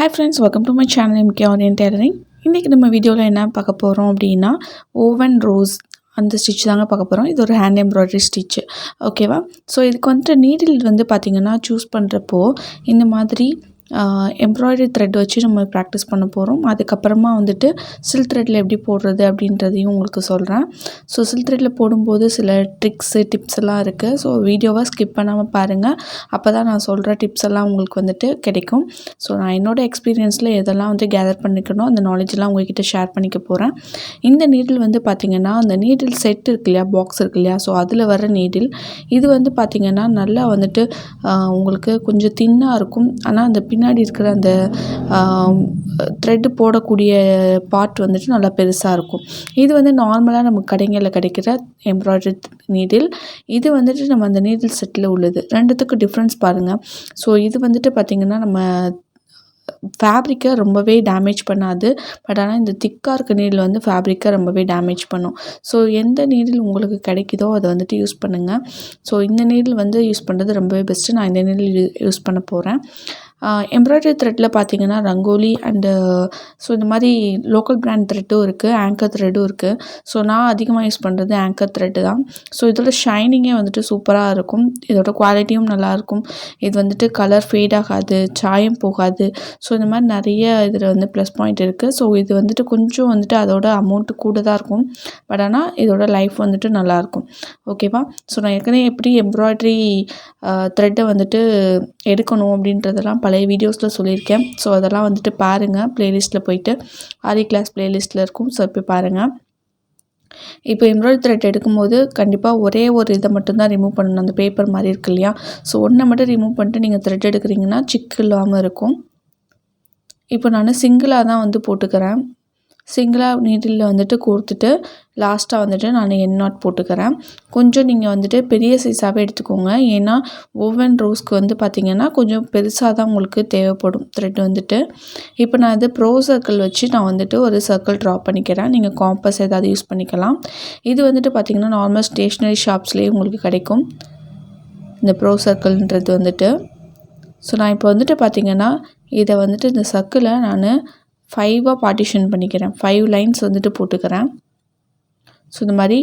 Hi friends, welcome to my channel Aari Tailoring. இன்றைக்கி நம்ம வீடியோவில் என்ன பார்க்க போகிறோம் அப்படின்னா ஓவன் ரோஸ் அந்த ஸ்டிச் தாங்க பார்க்க போகிறோம். இது ஒரு ஹேண்ட் எம்ப்ராய்டரி ஸ்டிச்சு, ஓகேவா? ஸோ இதுக்கு வந்துட்டு நீடில் வந்து பார்த்திங்கன்னா சூஸ் பண்ணுறப்போ இந்த மாதிரி எம்ப்ராய்டரி த்ரெட் வச்சு நம்ம ப்ராக்டிஸ் பண்ண போகிறோம். அதுக்கப்புறமா வந்துட்டு சில்க் த்ரெட்டில் எப்படி போடுறது அப்படின்றதையும் உங்களுக்கு சொல்கிறேன். ஸோ சில்க் த்ரெட்டில் போடும்போது சில ட்ரிக்ஸு டிப்ஸ் எல்லாம் இருக்குது. ஸோ வீடியோவை ஸ்கிப் பண்ணாமல் பாருங்கள். அப்போ தான் நான் சொல்கிற டிப்ஸ் எல்லாம் உங்களுக்கு வந்துட்டு கிடைக்கும். ஸோ நான் என்னோடய எக்ஸ்பீரியன்ஸில் எதெல்லாம் வந்து கேதர் பண்ணிக்கணும் அந்த நாலேஜெலாம் உங்கள்கிட்ட ஷேர் பண்ணிக்க போகிறேன். இந்த நீடில் வந்து பார்த்திங்கன்னா அந்த நீடில் செட் இருக்கு இல்லையா, பாக்ஸ் இருக்கு இல்லையா, ஸோ அதில் வர நீடில் இது வந்து பார்த்திங்கன்னா நல்லா வந்துட்டு உங்களுக்கு கொஞ்சம் தின்னாக இருக்கும். ஆனால் அந்த பின்னாடி இருக்கிற அந்த த்ரெட்டு போடக்கூடிய பார்ட் வந்துட்டு நல்லா பெருசாக இருக்கும். இது வந்து நார்மலாக நமக்கு கடைகளில் கிடைக்கிற எம்ப்ராய்டரி நீடில். இது வந்துட்டு நம்ம அந்த நீடில் செட்டில் உள்ளது. ரெண்டுத்துக்கும் டிஃப்ரென்ஸ் பாருங்கள். ஸோ இது வந்துட்டு பார்த்திங்கன்னா நம்ம ஃபேப்ரிக்கை ரொம்பவே டேமேஜ் பண்ணாது. பட் ஆனால் இந்த திக்காக இருக்க நீடில் வந்து ஃபேப்ரிக்கை ரொம்பவே டேமேஜ் பண்ணும். ஸோ எந்த நீடில் உங்களுக்கு கிடைக்குதோ அதை வந்துட்டு யூஸ் பண்ணுங்கள். ஸோ இந்த நீடில் வந்து யூஸ் பண்ணுறது ரொம்பவே பெஸ்ட்டு. நான் இந்த நீடில் யூஸ் பண்ண போகிறேன். எம்ப்ராய்டரி த்ரெட்டில் பார்த்திங்கன்னா ரங்கோலி அண்டு ஸோ இந்த மாதிரி லோக்கல் பிராண்ட் த்ரெட்டும் இருக்குது, ஆங்கர் த்ரெட்டும் இருக்குது. ஸோ நான் அதிகமாக யூஸ் பண்ணுறது ஆங்கர் த்ரெட்டு தான். ஸோ இதோட ஷைனிங்கே வந்துட்டு சூப்பராக இருக்கும். இதோட குவாலிட்டியும் நல்லாயிருக்கும். இது வந்துட்டு கலர் ஃபேட் ஆகாது, சாயம் போகாது. ஸோ இந்த மாதிரி நிறைய இதில் வந்து ப்ளஸ் பாயிண்ட் இருக்குது. ஸோ இது வந்துட்டு கொஞ்சம் வந்துட்டு அதோட அமௌண்ட்டு கூட தான் இருக்கும். பட் ஆனால் இதோட லைஃப் வந்துட்டு நல்லாயிருக்கும், ஓகேவா? ஸோ நான் ஏற்கனவே எப்படி எம்ப்ராய்டரி த்ரெட்டை வந்துட்டு எடுக்கணும் அப்படின்றதெல்லாம் பழைய வீடியோஸில் சொல்லியிருக்கேன். ஸோ அதெல்லாம் வந்துட்டு பாருங்கள், ப்ளேலிஸ்ட்டில் போயிட்டு ஆரி கிளாஸ் ப்ளேலிஸ்ட்டில் இருக்கும். ஸோ இப்போ பாருங்கள். இப்போ எம்ப்ராய்டரி த்ரெட் எடுக்கும்போது கண்டிப்பாக ஒரே ஒரு இதை மட்டும்தான் ரிமூவ் பண்ணணும். அந்த பேப்பர் மாதிரி இருக்கு இல்லையா, ஸோ ஒன்றை மட்டும் ரிமூவ் பண்ணிட்டு நீங்கள் த்ரெட் எடுக்கிறீங்கன்னா சிக்கு இல்லாமல் இருக்கும். இப்போ நான் சிங்கிளாக தான் வந்து போட்டுக்கிறேன். சிங்கிளாக நீடில் வந்துட்டு கோர்த்துட்டு லாஸ்ட்டாக வந்துட்டு நான் என் நாட் போட்டுக்கிறேன். கொஞ்சம் நீங்கள் வந்துட்டு பெரிய சைஸாகவே எடுத்துக்கோங்க. ஏன்னா ஓவன் ரோஸ்க்கு வந்து பார்த்திங்கன்னா கொஞ்சம் பெருசாக தான் உங்களுக்கு தேவைப்படும் த்ரெட் வந்துட்டு. இப்போ நான் இது ப்ரோ சர்க்கிள் வச்சு நான் வந்துட்டு ஒரு சர்க்கிள் ட்ரா பண்ணிக்கிறேன். நீங்கள் காம்பஸ் ஏதாவது யூஸ் பண்ணிக்கலாம். இது வந்துட்டு பார்த்திங்கன்னா நார்மல் ஸ்டேஷ்னரி ஷாப்ஸ்லேயே உங்களுக்கு கிடைக்கும் இந்த ப்ரோ சர்க்கிள்ன்றது வந்துட்டு. ஸோ நான் இப்போ வந்துட்டு பார்த்திங்கன்னா இதை வந்துட்டு இந்த சர்க்கிளை நான் 5ஆக பார்ட்டிஷன் பண்ணிக்கிறேன். 5 லைன்ஸ் வந்துட்டு போட்டுக்கிறேன். ஸோ இந்த மாதிரி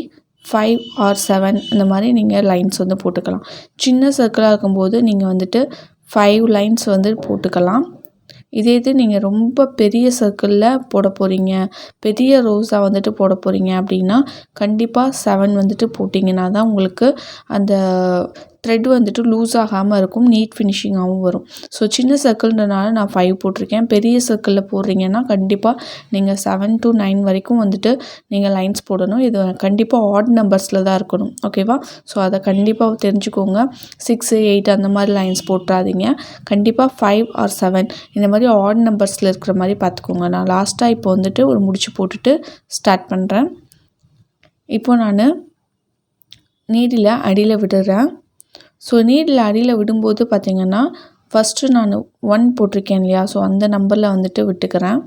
5 ஆர் 7 இந்த மாதிரி நீங்கள் லைன்ஸ் வந்து போட்டுக்கலாம். சின்ன சர்க்கிளாக இருக்கும்போது நீங்கள் வந்துட்டு 5 லைன்ஸ் வந்து போட்டுக்கலாம். இதே இது நீங்கள் ரொம்ப பெரிய சர்க்கிளில் போட போகிறீங்க, பெரிய ரோஸாக வந்துட்டு போட போகிறீங்க அப்படின்னா கண்டிப்பாக 7 வந்துட்டு போட்டிங்கன்னா தான் உங்களுக்கு அந்த த்ரெட் வந்துட்டு லூஸ் ஆகாமல் இருக்கும், நீட் ஃபினிஷிங்காகவும் வரும். ஸோ சின்ன சர்க்கிள்ன்றனால நான் 5 போட்டிருக்கேன். பெரிய சர்க்கிளில் போடுறீங்கன்னா கண்டிப்பாக நீங்கள் 7 to 9 வரைக்கும் வந்துட்டு நீங்கள் லைன்ஸ் போடணும். இது கண்டிப்பாக ஆட் நம்பர்ஸில் தான் இருக்கணும், ஓகேவா? ஸோ அதை கண்டிப்பாக தெரிஞ்சுக்கோங்க. 6, 8 அந்த மாதிரி லைன்ஸ் போட்டுறாதீங்க. கண்டிப்பாக 5 ஆர் 7 இந்த மாதிரி ஆட் நம்பர்ஸில் இருக்கிற மாதிரி பார்த்துக்கோங்க. நான் லாஸ்ட்டாக இப்போ வந்துட்டு ஒரு முடிச்சு போட்டுட்டு ஸ்டார்ட் பண்ணுறேன். இப்போது நான் நீடில் அடியில் விடுறேன். ஸோ நீடில் அடியில் விடும்போது பார்த்திங்கன்னா ஃபஸ்ட்டு நான் 1 போட்டிருக்கேன் இல்லையா, ஸோ அந்த நம்பரில் வந்துட்டு விட்டுக்கிறேன்.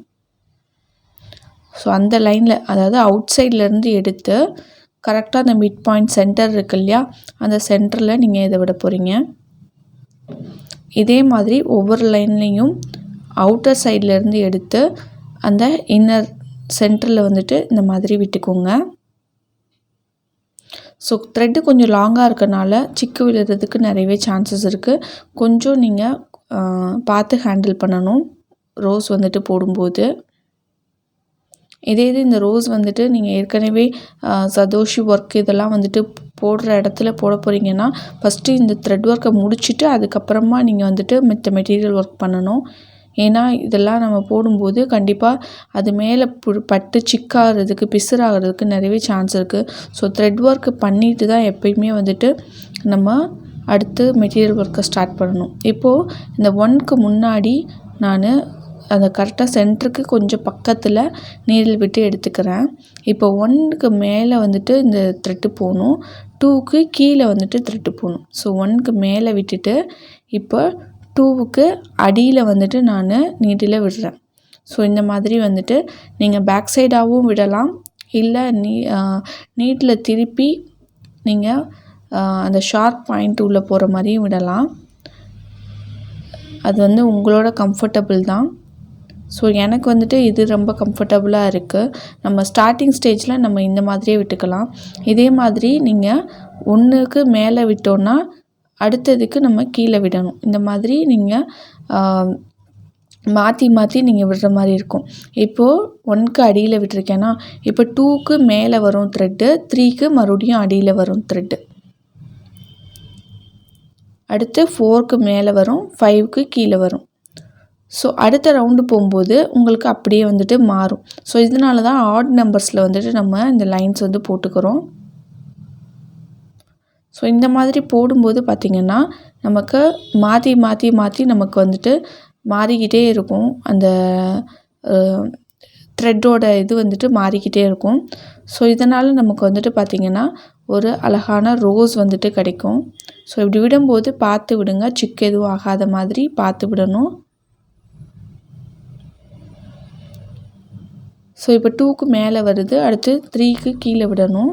ஸோ அந்த லைனில், அதாவது அவுட் சைட்லேருந்து எடுத்து கரெக்டாக அந்த மிட் பாயிண்ட் சென்டர் இருக்கு இல்லையா, அந்த சென்டரில் நீங்கள் இதை விட போகிறீங்க. இதே மாதிரி ஒவ்வொரு லைன்லேயும் அவுட்டர் சைட்லேருந்து எடுத்து அந்த இன்னர் சென்டரில் வந்துட்டு இந்த மாதிரி விட்டுக்கோங்க. ஸோ த்ரெட்டு கொஞ்சம் லாங்காக இருக்கனால சிக்கு விழுறதுக்கு நிறையவே சான்சஸ் இருக்குது. கொஞ்சம் நீங்கள் பார்த்து ஹேண்டில் பண்ணணும் ரோஸ் வந்துட்டு போடும்போது. இதே இது இந்த ரோஸ் வந்துட்டு நீங்கள் ஏற்கனவே சதோஷி ஒர்க் இதெல்லாம் வந்துட்டு போடுற இடத்துல போட போகிறீங்கன்னா ஃபஸ்ட்டு இந்த த்ரெட் ஒர்க்கை முடிச்சுட்டு அதுக்கப்புறமா நீங்கள் வந்துட்டு மித்த மெட்டீரியல் ஒர்க் பண்ணணும். ஏன்னா இதெல்லாம் நம்ம போடும்போது கண்டிப்பாக அது மேலே பட்டு சிக்காகிறதுக்கு பிசுறாகிறதுக்கு நிறையவே சான்ஸ் இருக்குது. ஸோ த்ரெட் ஒர்க்கு பண்ணிட்டு தான் எப்பயுமே வந்துட்டு நம்ம அடுத்து மெட்டீரியல் ஒர்க்கை ஸ்டார்ட் பண்ணணும். இப்போது இந்த 1க்கு முன்னாடி நான் அந்த கரெக்டாக சென்டருக்கு கொஞ்சம் பக்கத்தில் நீடில் விட்டு எடுத்துக்கிறேன். இப்போ 1க்கு மேலே வந்துட்டு இந்த த்ரெட்டு போகணும், 2க்கு கீழே வந்துட்டு த்ரெட்டு போகணும். ஸோ 1க்கு மேலே விட்டுட்டு இப்போ 2க்கு அடியில் வந்துட்டு நான் நீடில் விடுறேன். ஸோ இந்த மாதிரி வந்துட்டு நீங்கள் பேக் சைடாகவும் விடலாம், இல்லை நீட்டில் திருப்பி நீங்கள் அந்த ஷார்ப் பாயிண்ட் உள்ளே போகிற மாதிரியும் விடலாம். அது வந்து உங்களோட கம்ஃபர்டபுள் தான். ஸோ எனக்கு வந்துட்டு இது ரொம்ப கம்ஃபர்டபுளாக இருக்குது. நம்ம ஸ்டார்டிங் ஸ்டேஜில் நம்ம இந்த மாதிரியே விட்டுக்கலாம். இதே மாதிரி நீங்கள் ஒன்றுக்கு மேலே விட்டோன்னா அடுத்ததுக்கு நம்ம கீழே விடணும். இந்த மாதிரி நீங்கள் மாற்றி மாற்றி நீங்கள் விடுற மாதிரி இருக்கும். இப்போது 1க்கு அடியில் விட்டுருக்கேன்னா, இப்போ 2க்கு மேலே வரும் த்ரெட்டு, 3க்கு மறுபடியும் அடியில் வரும் த்ரெட்டு, அடுத்து 4க்கு மேலே வரும், 5க்கு கீழே வரும். ஸோ அடுத்த ரவுண்டு போகும்போது உங்களுக்கு அப்படியே வந்துட்டு மாறும். ஸோ இதனால தான் ஆட் நம்பர்ஸில் வந்துட்டு நம்ம இந்த லைன்ஸ் வந்து போட்டுக்கிறோம். ஸோ இந்த மாதிரி போடும்போது பார்த்திங்கன்னா நமக்கு மாற்றி மாற்றி மாற்றி நமக்கு வந்துட்டு மாறிக்கிட்டே இருக்கும். அந்த த்ரெட்டோட இது வந்துட்டு மாறிக்கிட்டே இருக்கும். ஸோ இதனால் நமக்கு வந்துட்டு பார்த்திங்கன்னா ஒரு அழகான ரோஸ் வந்துட்டு கிடைக்கும். ஸோ இப்படி விடும்போது பார்த்து விடுங்க, சிக்கு எதுவும் ஆகாத மாதிரி பார்த்து விடணும். ஸோ இப்போ 2க்கு மேலே வருது, அடுத்து 3க்கு கீழே விடணும்.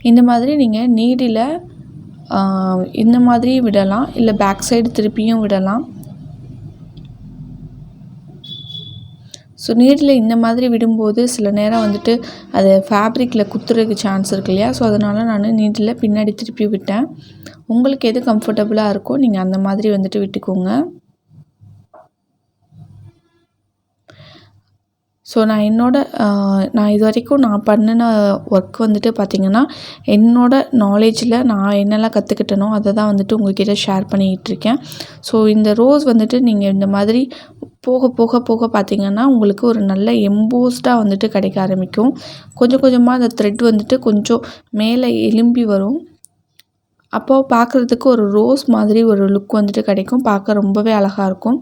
இந்த மாதிரி நீங்கள் நீடில் இந்த மாதிரி விடலாம், இல்லை பேக் சைடு திருப்பியும் விடலாம். ஸோ நீடில் இந்த மாதிரி விடும்போது சில நேரம் வந்துட்டு அது ஃபேப்ரிக்கில் குத்துறதுக்கு சான்ஸ் இருக்கு இல்லையா? ஸோ அதனால் நான் நீடில் பின்னாடி திருப்பி விட்டேன். உங்களுக்கு எது கம்ஃபர்டபுளாக இருக்கோ நீங்கள் அந்த மாதிரி வந்துட்டு விட்டுக்கோங்க. ஸோ நான் இது வரைக்கும் நான் பண்ணின ஒர்க் வந்துட்டு பார்த்திங்கன்னா என்னோடய நாலேஜில் நான் என்னெல்லாம் கற்றுக்கிட்டனோ அதை தான் வந்துட்டு உங்கள்கிட்ட ஷேர் பண்ணிக்கிட்டுருக்கேன். ஸோ இந்த ரோஸ் வந்துட்டு நீங்கள் இந்த மாதிரி போக போக போக பார்த்திங்கன்னா உங்களுக்கு ஒரு நல்ல எம்போஸ்டாக வந்துட்டு கிடைக்க ஆரம்பிக்கும். கொஞ்சம் கொஞ்சமாக அந்த த்ரெட் வந்துட்டு கொஞ்சம் மேலே எலும்பி வரும். அப்போது பார்க்குறதுக்கு ஒரு ரோஸ் மாதிரி ஒரு லுக் வந்துட்டு கிடைக்கும். பார்க்க ரொம்பவே அழகாக இருக்கும்.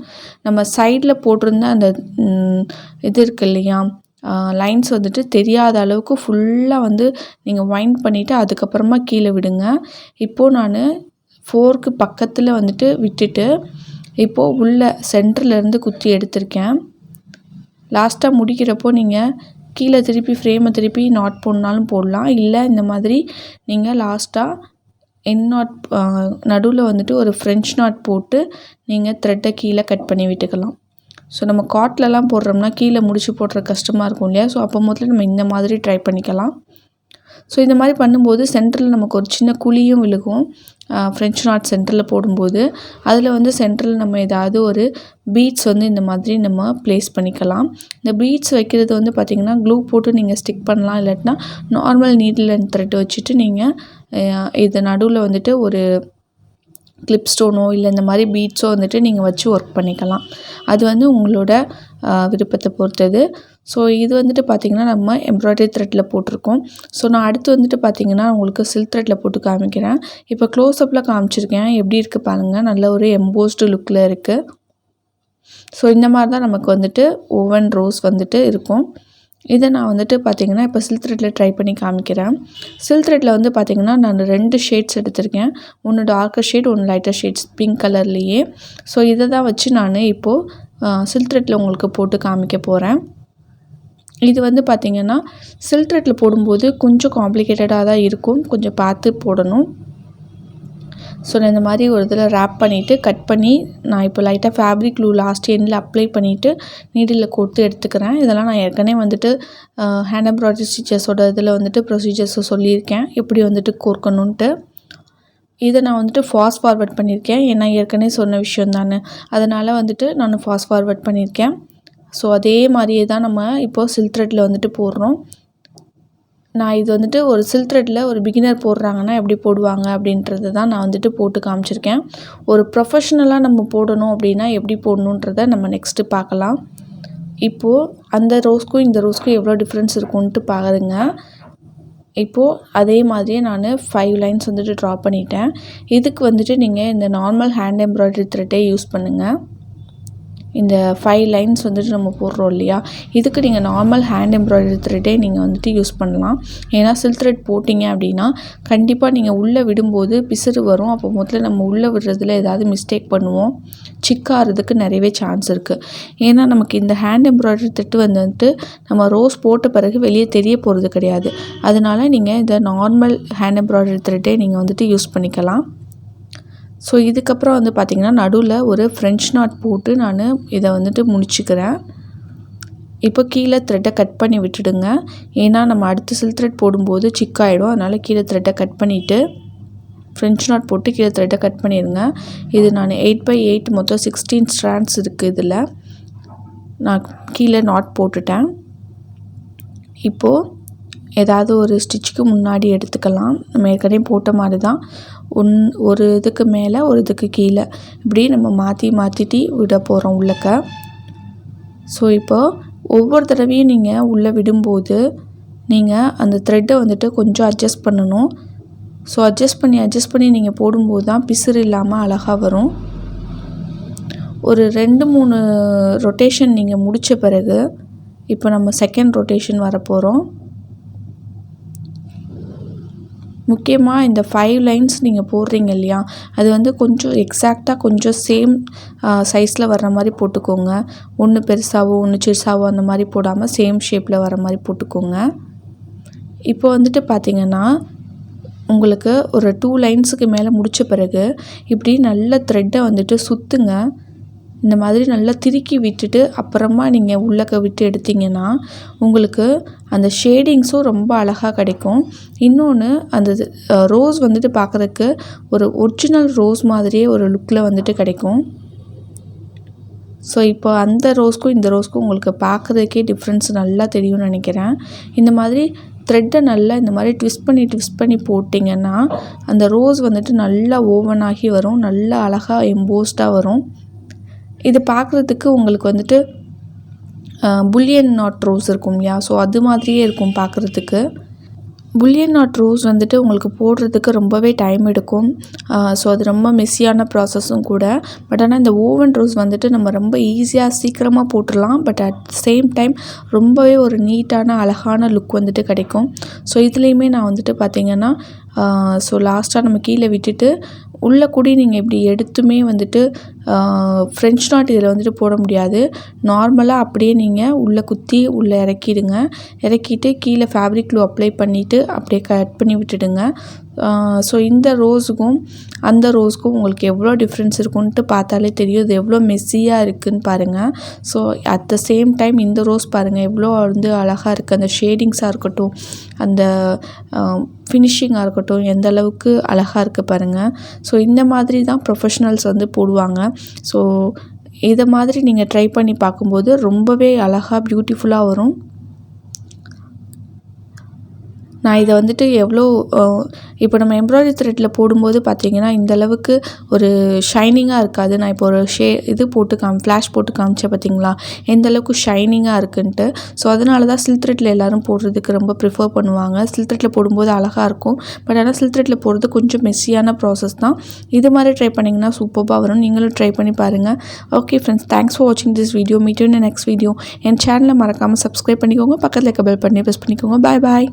நம்ம சைடில் போட்டிருந்த அந்த இது இருக்குது இல்லையா, லைன்ஸ் வந்துட்டு தெரியாத அளவுக்கு ஃபுல்லாக வந்து நீங்கள் வைண்ட் பண்ணிவிட்டு அதுக்கப்புறமா கீழே விடுங்க. இப்போது நான் 4க்கு பக்கத்தில் வந்துட்டு விட்டுட்டு இப்போது உள்ள சென்டர்லேருந்து குத்தி எடுத்திருக்கேன். லாஸ்ட்டாக முடிக்கிறப்போ நீங்கள் கீழே திருப்பி ஃப்ரேமை திருப்பி நாட் போடனாலும் போடலாம், இல்லை இந்த மாதிரி நீங்கள் லாஸ்ட்டாக நாட் நடுவில் வந்துட்டு ஒரு ஃப்ரெஞ்ச் நாட் போட்டு நீங்கள் த்ரெட்டை கீழே கட் பண்ணி விட்டுக்கலாம். ஸோ நம்ம காட்லலாம் போடுறோம்னா கீழே முடிச்சு போடுற கஷ்டமாக இருக்கும் இல்லையா? ஸோ அப்போ முதல்ல நம்ம இந்த மாதிரி ட்ரை பண்ணிக்கலாம். ஸோ இந்த மாதிரி பண்ணும்போது சென்டரில் நமக்கு ஒரு சின்ன குழியும் விழுகும். ஃப்ரெஞ்ச் நாட் சென்டரில் போடும்போது அதில் வந்து சென்டரில் நம்ம ஏதாவது ஒரு பீட்ஸ் வந்து இந்த மாதிரி நம்ம ப்ளேஸ் பண்ணிக்கலாம். இந்த பீட்ஸ் வைக்கிறது வந்து பார்த்திங்கன்னா க்ளூ போட்டு நீங்கள் ஸ்டிக் பண்ணலாம், இல்லாட்டினா நார்மல் நீடில் அண்ட் த்ரெட் வச்சுட்டு நீங்கள் இது நடுவில் வந்துட்டு ஒரு கிளிப் ஸ்டோனோ இல்லை இந்த மாதிரி பீட்ஸோ வந்துட்டு நீங்கள் வச்சு ஒர்க் பண்ணிக்கலாம். அது வந்து உங்களோட விருப்பத்தை பொறுத்தது. ஸோ இது வந்துட்டு பார்த்திங்கன்னா நம்ம எம்ப்ராய்டரி த்ரெட்டில் போட்டிருக்கோம். ஸோ நான் அடுத்து வந்துட்டு பார்த்திங்கன்னா உங்களுக்கு சில்க் த்ரெட்டில் போட்டு காமிக்கிறேன். இப்போ க்ளோஸ்அப்பில் காமிச்சிருக்கேன், எப்படி இருக்குது பாருங்கள், நல்ல ஒரு எம்போஸ்டு லுக்கில் இருக்குது. ஸோ இந்த மாதிரி தான் நமக்கு வந்துட்டு ஓவன் ரோஸ் வந்துட்டு இருக்கும். இதை நான் வந்துட்டு பார்த்திங்கன்னா இப்போ சில்க் த்ரெட்டில் ட்ரை பண்ணி காமிக்கிறேன். சில்க் த்ரெட்டில் வந்து பார்த்திங்கன்னா நான் 2 ஷேட்ஸ் எடுத்திருக்கேன். ஒன்று டார்க்கர் ஷேட், ஒன்று லைட்டர் ஷேட்ஸ், பிங்க் கலர்லேயே. ஸோ இதை தான் வச்சு நான் இப்போது சில்க் த்ரெட்டில் உங்களுக்கு போட்டு காமிக்க போகிறேன். இது வந்து பார்த்திங்கன்னா சில்க் த்ரெட்டில் போடும்போது கொஞ்சம் காம்ப்ளிகேட்டடாக தான் இருக்கும், கொஞ்சம் பார்த்து போடணும். ஸோ நான் இந்த மாதிரி ஒரு இதில் ரேப் பண்ணிவிட்டு கட் பண்ணி நான் இப்போ லைட்டாக ஃபேப்ரிக் க்ளூ லாஸ்ட் எண்டில் அப்ளை பண்ணிவிட்டு நீடில் கொடுத்து எடுத்துக்கிறேன். இதெல்லாம் நான் ஏற்கனவே வந்துட்டு ஹேண்ட் எம்ப்ராய்டரி ஸ்டிச்சஸோட இதில் வந்துட்டு ப்ரொசீஜர்ஸை சொல்லியிருக்கேன், எப்படி வந்துட்டு கோர்க்கணுன்ட்டு. இதை நான் வந்துட்டு ஃபாஸ்ட் ஃபார்வர்ட் பண்ணியிருக்கேன், ஏன்னா ஏற்கனவே சொன்ன விஷயம் தானே, அதனால் வந்துட்டு நான் ஃபாஸ்ட் ஃபார்வர்ட் பண்ணியிருக்கேன். ஸோ அதே மாதிரியே தான் நம்ம இப்போது சில்க் த்ரெட்டில் வந்துட்டு போடுறோம். நான் இது வந்துட்டு ஒரு சில்க் த்ரெட்டில் ஒரு பிகினர் போடுறாங்கன்னா எப்படி போடுவாங்க அப்படின்றத தான் நான் வந்துட்டு போட்டு காமிச்சிருக்கேன். ஒரு ப்ரொஃபஷ்னலாக நம்ம போடணும் அப்படின்னா எப்படி போடணுன்றதை நம்ம நெக்ஸ்ட்டு பார்க்கலாம். இப்போது அந்த ரோஸ்க்கும் இந்த ரோஸ்க்கும் எவ்வளோ டிஃப்ரென்ஸ் இருக்குன்ட்டு பாருங்க. இப்போது அதே மாதிரியே நான் 5 லைன்ஸ் வந்துட்டு ட்ரா பண்ணிட்டேன். இதுக்கு வந்துட்டு நீங்கள் இந்த நார்மல் ஹேண்ட் எம்ப்ராய்டரி த்ரெட்டே யூஸ் பண்ணுங்கள். இந்த 5 லைன்ஸ் வந்துட்டு நம்ம போடுறோம் இல்லையா, இதுக்கு நீங்கள் நார்மல் ஹேண்ட் எம்ப்ராய்டரி த்ரெட்டே நீங்கள் வந்துட்டு யூஸ் பண்ணலாம். ஏன்னா சில்க் த்ரெட் போட்டிங்க அப்படின்னா கண்டிப்பாக நீங்கள் உள்ளே விடும்போது பிசுறு வரும். அப்போ முதல்ல நம்ம உள்ளே விடுறதுல ஏதாவது மிஸ்டேக் பண்ணுவோம், சிக்காகிறதுக்கு நிறையவே சான்ஸ் இருக்குது. ஏன்னா நமக்கு இந்த ஹேண்ட் எம்ப்ராய்டரி த்ரெட்டு வந்துட்டு நம்ம ரோஸ் போட்ட பிறகு வெளியே தெரிய போகிறது கிடையாது. அதனால நீங்கள் இந்த நார்மல் ஹேண்ட் எம்ப்ராய்டரி த்ரெட்டே நீங்கள் வந்துட்டு யூஸ் பண்ணிக்கலாம். ஸோ இதுக்கப்புறம் வந்து பார்த்திங்கன்னா நடுவில் ஒரு ஃப்ரெஞ்ச் நாட் போட்டு நான் இதை வந்துட்டு முடிச்சுக்கிறேன். இப்போ கீழே த்ரெட்டை கட் பண்ணி விட்டுடுங்க. ஏன்னா நம்ம அடுத்து சில்க் த்ரெட் போடும்போது சிக்காயிடும். அதனால் கீழே த்ரெட்டை கட் பண்ணிவிட்டு ஃப்ரெஞ்ச் நாட் போட்டு கீழே த்ரெட்டை கட் பண்ணிடுங்க. இது நான் 8x8 மொத்தம் 16 ஸ்ட்ராண்ட்ஸ் இருக்குது. இதில் நான் கீழே நாட் போட்டுட்டேன். இப்போது ஏதாவது ஒரு ஸ்டிச்சுக்கு முன்னாடி எடுத்துக்கலாம். நம்ம ஏற்கனவே போட்ட மாதிரி தான் ஒரு இதுக்கு மேலே ஒரு இதுக்கு கீழே இப்படி நம்ம மாற்றிட்டு விட போகிறோம் உள்ளக்க. ஸோ இப்போது ஒவ்வொரு தடவையும் நீங்கள் உள்ளே விடும்போது நீங்கள் அந்த த்ரெட்டை வந்துட்டு கொஞ்சம் அட்ஜஸ்ட் பண்ணணும். ஸோ அட்ஜஸ்ட் பண்ணி நீங்கள் போடும்போது தான் பிசுறு இல்லாமல் அழகாக வரும். ஒரு 2-3 ரொட்டேஷன் நீங்கள் முடித்த பிறகு இப்போ நம்ம செகண்ட் ரொட்டேஷன் வரப்போகிறோம். முக்கியமாக இந்த 5 லைன்ஸ் நீங்கள் போடுறீங்க இல்லையா, அது வந்து கொஞ்சம் எக்ஸாக்டாக கொஞ்சம் சேம் சைஸில் வர்ற மாதிரி போட்டுக்கோங்க. ஒன்று பெருசாகவோ ஒன்று சிறுசாகவோ அந்த மாதிரி போடாமல் சேம் ஷேப்பில் வர மாதிரி போட்டுக்கோங்க. இப்போ வந்துட்டு பார்த்திங்கன்னா உங்களுக்கு ஒரு 2 லைன்ஸுக்கு மேலே முடித்த பிறகு இப்படி நல்ல த்ரெட்டை வந்துட்டு சுற்றுங்க. இந்த மாதிரி நல்லா திருக்கி விட்டுட்டு அப்புறமா நீங்கள் உள்ளக்க விட்டு எடுத்திங்கன்னா உங்களுக்கு அந்த ஷேடிங்ஸும் ரொம்ப அழகாக கிடைக்கும். இன்னொன்று அந்த ரோஸ் வந்துட்டு பார்க்குறதுக்கு ஒரு ஒரிஜினல் ரோஸ் மாதிரியே ஒரு லுக்கில் வந்துட்டு கிடைக்கும். ஸோ இப்போ அந்த ரோஸ்க்கும் இந்த ரோஸ்க்கும் உங்களுக்கு பார்க்குறதுக்கே டிஃப்ரென்ஸ் நல்லா தெரியும்னு நினைக்கிறேன். இந்த மாதிரி த்ரெட்டை நல்லா இந்த மாதிரி ட்விஸ்ட் பண்ணி போட்டிங்கன்னா அந்த ரோஸ் வந்துட்டு நல்லா ஓவன் ஆகி வரும். நல்லா அழகாக எம்போஸ்டாக வரும். இது பார்க்குறதுக்கு உங்களுக்கு வந்துட்டு புல்லியன் நாட் ரோஸ் இருக்கும் இல்லையா, ஸோ அது மாதிரியே இருக்கும் பார்க்குறதுக்கு. புல்லியன் நாட் ரோஸ் வந்துட்டு உங்களுக்கு போடுறதுக்கு ரொம்பவே டைம் எடுக்கும். ஸோ அது ரொம்ப மெஸ்ஸியான ப்ராசஸும் கூட. பட் ஆனால் இந்த ஓவன் ரோஸ் வந்துட்டு நம்ம ரொம்ப ஈஸியாக சீக்கிரமாக போட்டுடலாம். பட் அட் சேம் டைம் ரொம்பவே ஒரு நீட்டான அழகான லுக் வந்துட்டு கிடைக்கும். ஸோ இதுலேயுமே நான் வந்துட்டு பார்த்திங்கன்னா ஸோ லாஸ்ட்டாக நம்ம கீழே விட்டுட்டு உள்ளே கூடி நீங்கள் இப்படி எடுத்துமே வந்துட்டு ஃப்ரெஞ்ச் நாட் இதில் வந்துட்டு போட முடியாது. நார்மலாக அப்படியே நீங்கள் உள்ளே குத்தி உள்ளே இறக்கிட்டு கீழே ஃபேப்ரிக் க்ளூ அப்ளை பண்ணிவிட்டு அப்படியே கட் பண்ணி விட்டுடுங்க. ஸோ இந்த ரோஸுக்கும் அந்த ரோஸுக்கும் உங்களுக்கு எவ்வளோ டிஃப்ரென்ஸ் இருக்குன்ட்டு பார்த்தாலே தெரியும். இது எவ்வளோ மெஸ்ஸியாக இருக்குதுன்னு பாருங்கள். So at the same time இந்த ரோஸ் பாருங்கள் எவ்வளோ வந்து அழகாக இருக்குது. அந்த ஷேடிங்ஸாக இருக்கட்டும், அந்த ஃபினிஷிங்காக இருக்கட்டும், எந்த அளவுக்கு அழகாக இருக்குது பாருங்கள். ஸோ இந்த மாதிரி தான் ப்ரொஃபஷ்னல்ஸ் வந்து போடுவாங்க. ஸோ இதை மாதிரி நீங்கள் ட்ரை பண்ணி பார்க்கும்போது ரொம்பவே அழகாக பியூட்டிஃபுல்லாக வரும். நான் இதை வந்துட்டு எவ்வளோ இப்போ நம்ம எம்ப்ராய்டரி த்ரெட்டில் போடும்போது பார்த்திங்கன்னா இந்தளவுக்கு ஒரு ஷைனிங்காக இருக்காது. நான் இப்போ ஒரு இது போட்டு ஃப்ளாஷ் போட்டு காமிச்சேன் பார்த்திங்களா, எந்தளவுக்கு ஷைனிங்காக இருக்குன்ட்டு. ஸோ அதனால தான் சில்க் த்ரெட்டில் எல்லோரும் போடுறதுக்கு ரொம்ப ப்ரிஃபர் பண்ணுவாங்க. சில்க் த்ரெட்டில் போடும்போது அழகாக இருக்கும். பட் ஆனால் சில்க் த்ரெட்டில் போடுறது கொஞ்சம் மெஸ்ஸியான ப்ராசஸ் தான். இது மாதிரி ட்ரை பண்ணிங்கன்னா சூப்பராக வரும். நீங்களும் ட்ரை பண்ணி பாருங்கள். ஓகே ஃப்ரெண்ட்ஸ், தேங்க்ஸ் ஃபார் வாட்சிங் this video. Meet you in next video. என் சேனலை மறக்காமல் சப்ஸ்கிரைப் பண்ணிக்கோங்க. பக்கத்தில் இருக்க பெல் பட்டனை ப்ரெஸ் பண்ணிக்கோங்க. பாய் பாய்.